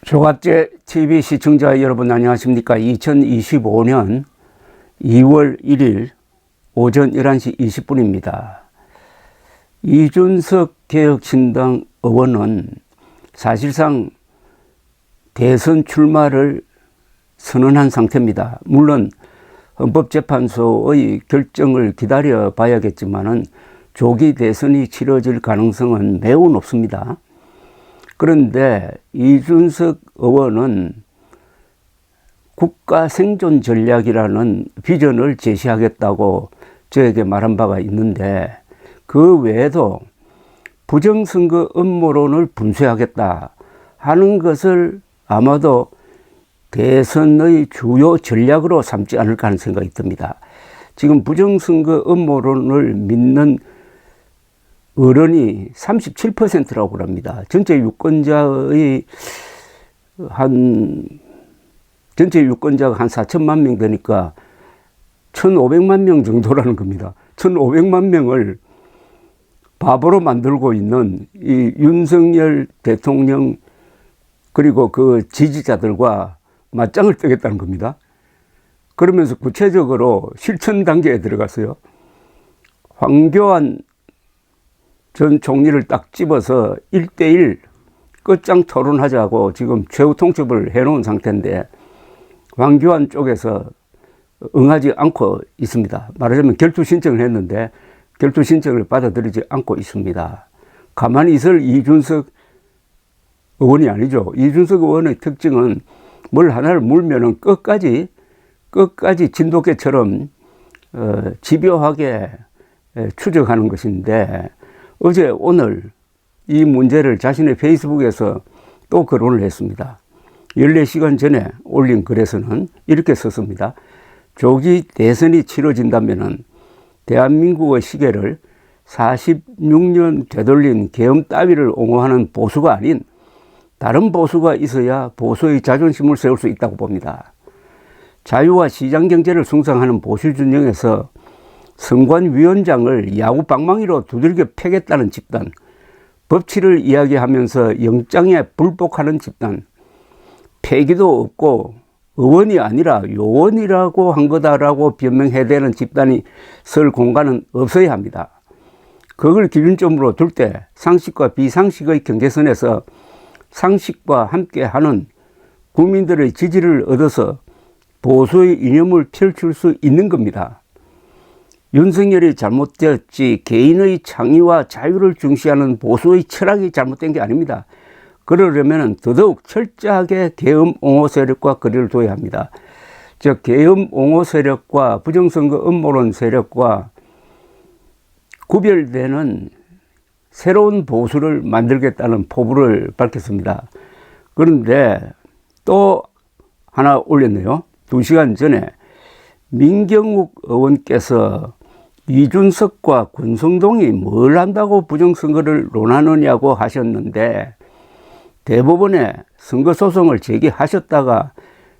조갑제 TV 시청자 여러분 안녕하십니까. 2025년 2월 1일 오전 11시 20분입니다. 이준석 개혁신당 의원은 사실상 대선 출마를 선언한 상태입니다. 물론 헌법재판소의 결정을 기다려 봐야겠지만은 조기 대선이 치러질 가능성은 매우 높습니다. 그런데 이준석 의원은 국가 생존 전략이라는 비전을 제시하겠다고 저에게 말한 바가 있는데, 그 외에도 부정선거 음모론을 분쇄하겠다 하는 것을 아마도 대선의 주요 전략으로 삼지 않을까 하는 생각이 듭니다. 지금 부정선거 음모론을 믿는 어른이 37%라고 합니다. 전체 유권자가 한 4천만 명 되니까 1,500만 명 정도라는 겁니다. 1,500만 명을 바보로 만들고 있는 이 윤석열 대통령 그리고 그 지지자들과 맞짱을 뜨겠다는 겁니다. 그러면서 구체적으로 실천 단계에 들어갔어요. 황교안 전 총리를 딱 집어서 1대1 끝장 토론하자고 지금 최후 통첩을 해놓은 상태인데, 황교안 쪽에서 응하지 않고 있습니다. 말하자면 결투 신청을 했는데 결투 신청을 받아들이지 않고 있습니다. 가만히 있을 이준석 의원이 아니죠. 이준석 의원의 특징은 뭘 하나를 물면은 끝까지 진돗개처럼 집요하게 추적하는 것인데, 어제 오늘 이 문제를 자신의 페이스북에서 또 거론을 했습니다. 14시간 전에 올린 글에서는 이렇게 썼습니다. 조기 대선이 치러진다면은 대한민국의 시계를 46년 되돌린 계엄 따위를 옹호하는 보수가 아닌 다른 보수가 있어야 보수의 자존심을 세울 수 있다고 봅니다. 자유와 시장경제를 숭상하는 보수 진영에서 선관위원장을 야구 방망이로 두들겨 패겠다는 집단, 법치를 이야기하면서 영장에 불복하는 집단, 패기도 없고 의원이 아니라 요원이라고 한 거다라고 변명해야 되는 집단이 설 공간은 없어야 합니다. 그걸 기준점으로 둘 때 상식과 비상식의 경계선에서 상식과 함께하는 국민들의 지지를 얻어서 보수의 이념을 펼칠 수 있는 겁니다. 윤석열이 잘못되었지 개인의 창의와 자유를 중시하는 보수의 철학이 잘못된 게 아닙니다. 그러려면 더더욱 철저하게 계엄 옹호 세력과 거리를 둬야 합니다. 즉 계엄 옹호 세력과 부정선거 음모론 세력과 구별되는 새로운 보수를 만들겠다는 포부를 밝혔습니다. 그런데 또 하나 올렸네요. 2시간 전에 민경욱 의원께서 이준석과 권성동이 뭘 한다고 부정선거를 논하느냐고 하셨는데, 대법원에 선거소송을 제기하셨다가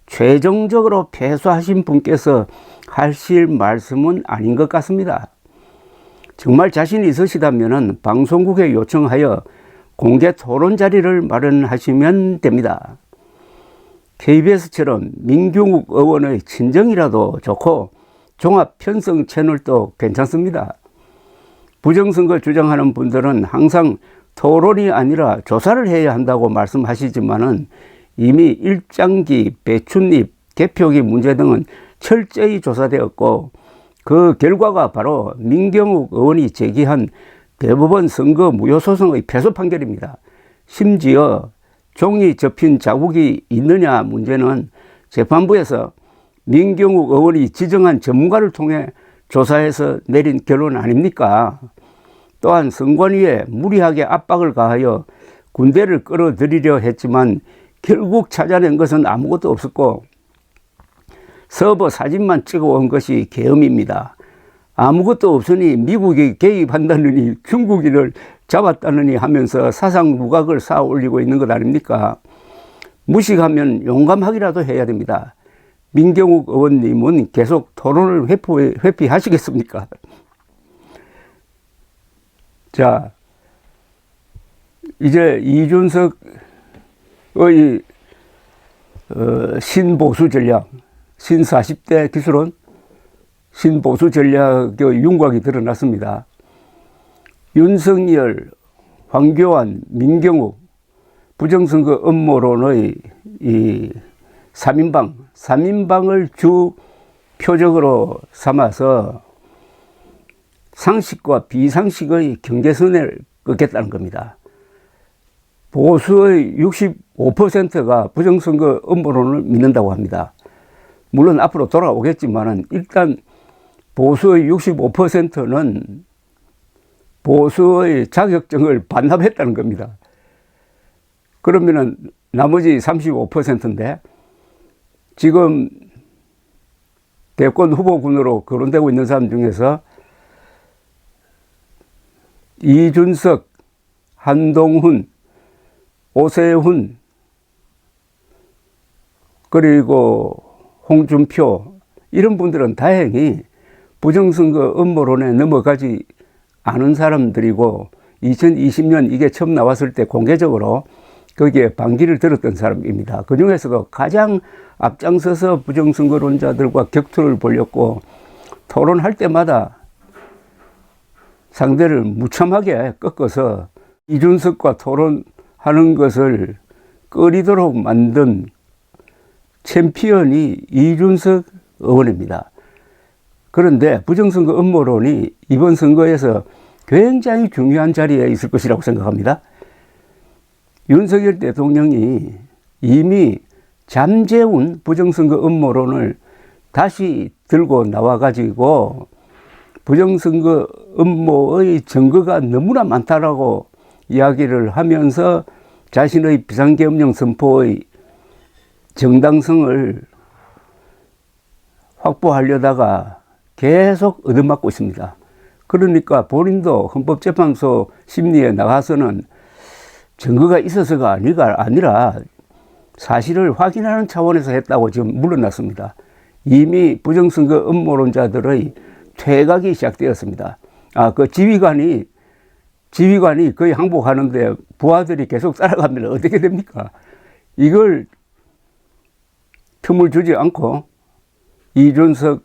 최종적으로 패소하신 분께서 하실 말씀은 아닌 것 같습니다. 정말 자신이 있으시다면 방송국에 요청하여 공개 토론 자리를 마련하시면 됩니다. KBS처럼 민경욱 의원의 친정이라도 좋고 종합 편성 채널도 괜찮습니다. 부정선거 주장하는 분들은 항상 토론이 아니라 조사를 해야 한다고 말씀하시지만은 이미 일장기, 배춧잎, 개표기 문제 등은 철저히 조사되었고, 그 결과가 바로 민경욱 의원이 제기한 대법원 선거 무효소송의 패소 판결입니다. 심지어 종이 접힌 자국이 있느냐 문제는 재판부에서 민경욱 의원이 지정한 전문가를 통해 조사해서 내린 결론 아닙니까? 또한 선관위에 무리하게 압박을 가하여 군대를 끌어들이려 했지만 결국 찾아낸 것은 아무것도 없었고 서버 사진만 찍어온 것이 계엄입니다. 아무것도 없으니 미국이 개입한다느니 중국인을 잡았다느니 하면서 사상 누각을 쌓아 올리고 있는 것 아닙니까? 무식하면 용감하기라도 해야 됩니다. 민경욱 의원님은 계속 토론을 회피하시겠습니까? 자, 이제 이준석의 신보수 전략, 신 40대 기술은 신보수 전략의 윤곽이 드러났습니다. 윤석열, 황교안, 민경욱 부정선거 음모론의 이 3인방을 주 표적으로 삼아서 상식과 비상식의 경계선을 긋겠다는 겁니다. 보수의 65%가 부정선거 음모론을 믿는다고 합니다. 물론 앞으로 돌아오겠지만 일단 보수의 65%는 보수의 자격증을 반납했다는 겁니다. 그러면은 나머지 35%인데 지금 대권 후보군으로 거론되고 있는 사람 중에서 이준석, 한동훈, 오세훈, 그리고 홍준표 이런 분들은 다행히 부정선거 음모론에 넘어가지 않은 사람들이고 2020년 이게 처음 나왔을 때 공개적으로 거기에 반기를 들었던 사람입니다. 그 중에서도 가장 앞장서서 부정선거론자들과 격투를 벌였고 토론할 때마다 상대를 무참하게 꺾어서 이준석과 토론하는 것을 꺼리도록 만든 챔피언이 이준석 의원입니다. 그런데 부정선거 음모론이 이번 선거에서 굉장히 중요한 자리에 있을 것이라고 생각합니다. 윤석열 대통령이 이미 잠재운 부정선거 음모론을 다시 들고 나와가지고 부정선거 음모의 증거가 너무나 많다라고 이야기를 하면서 자신의 비상계엄령 선포의 정당성을 확보하려다가 계속 얻어맞고 있습니다. 그러니까 본인도 헌법재판소 심리에 나가서는 증거가 있어서가 아니라 사실을 확인하는 차원에서 했다고 지금 물러났습니다. 이미 부정선거 음모론자들의 퇴각이 시작되었습니다. 그 지휘관이 거의 항복하는데 부하들이 계속 따라가면 어떻게 됩니까? 이걸 틈을 주지 않고 이준석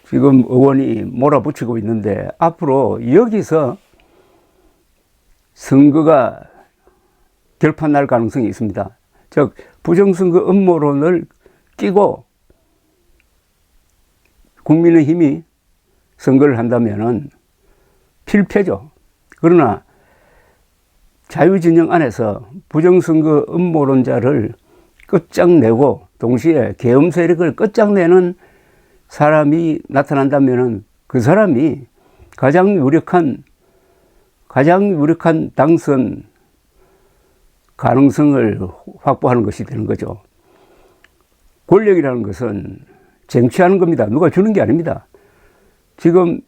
지금 의원이 몰아붙이고 있는데 앞으로 여기서 선거가 결판날 가능성이 있습니다. 즉 부정선거 음모론을 끼고 국민의힘이 선거를 한다면은 필패죠. 그러나 자유진영 안에서 부정선거 음모론자를 끝장내고 동시에 계엄 세력을 끝장내는 사람이 나타난다면은 그 사람이 가장 유력한 당선 가능성을 확보하는 것이 되는 거죠. 권력이라는 것은 쟁취하는 겁니다. 누가 주는 게 아닙니다. 지금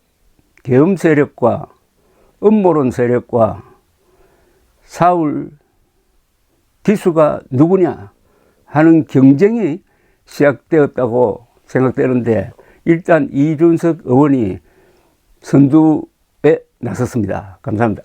계엄 세력과 음모론 세력과 싸울 기수가 누구냐 하는 경쟁이 시작되었다고 생각되는데 일단 이준석 의원이 선두에 나섰습니다. 감사합니다.